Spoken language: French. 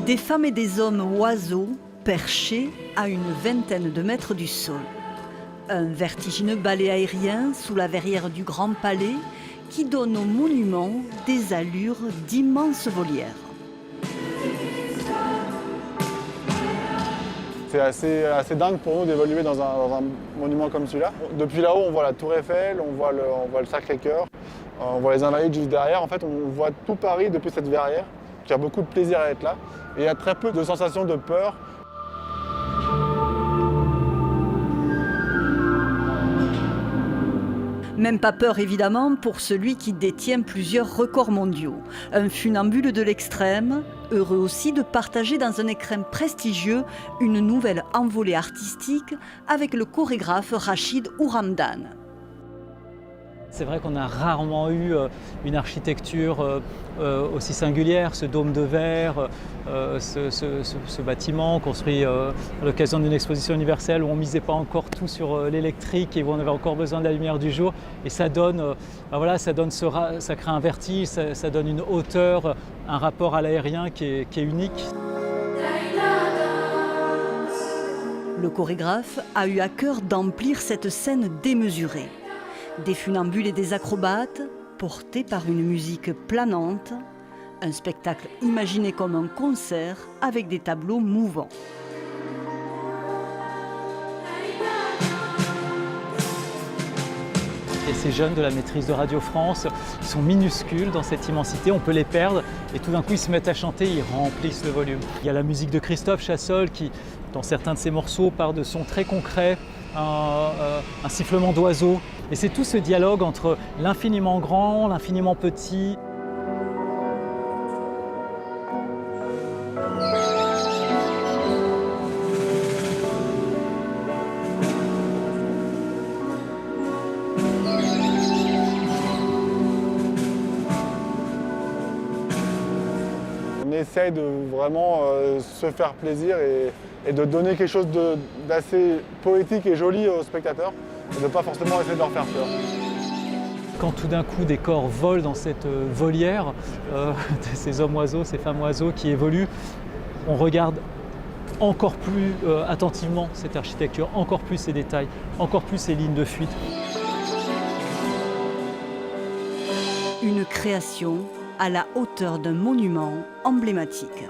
Des femmes et des hommes oiseaux perchés à une vingtaine de mètres du sol. Un vertigineux ballet aérien sous la verrière du Grand Palais qui donne au monument des allures d'immenses volières. C'est assez dingue pour nous d'évoluer dans un monument comme celui-là. Depuis là-haut, on voit la Tour Eiffel, on voit le Sacré-Cœur, on voit les Invalides juste derrière. En fait, on voit tout Paris depuis cette verrière. Il y a beaucoup de plaisir à être là. Et il y a très peu de sensations de peur. Même pas peur évidemment pour celui qui détient plusieurs records mondiaux. Un funambule de l'extrême, heureux aussi de partager dans un écrin prestigieux une nouvelle envolée artistique avec le chorégraphe Rachid Ouramdan. C'est vrai qu'on a rarement eu une architecture aussi singulière, ce dôme de verre, ce bâtiment construit à l'occasion d'une exposition universelle où on ne misait pas encore tout sur l'électrique et où on avait encore besoin de la lumière du jour. Et ça donne, ça crée un vertige, ça donne une hauteur, un rapport à l'aérien qui est unique. Le chorégraphe a eu à cœur d'emplir cette scène démesurée. Des funambules et des acrobates, portés par une musique planante, un spectacle imaginé comme un concert avec des tableaux mouvants. Et ces jeunes de la maîtrise de Radio France, ils sont minuscules dans cette immensité, on peut les perdre et tout d'un coup ils se mettent à chanter, ils remplissent le volume. Il y a la musique de Christophe Chassol qui, dans certains de ses morceaux, part de sons très concrets, un sifflement d'oiseaux. Et c'est tout ce dialogue entre l'infiniment grand, l'infiniment petit. On essaye de vraiment se faire plaisir et de donner quelque chose d'assez poétique et joli aux spectateurs et de ne pas forcément essayer de leur faire peur. Quand tout d'un coup des corps volent dans cette volière, ces hommes oiseaux, ces femmes oiseaux qui évoluent, on regarde encore plus attentivement cette architecture, encore plus ces détails, encore plus ces lignes de fuite. Une création à la hauteur d'un monument emblématique.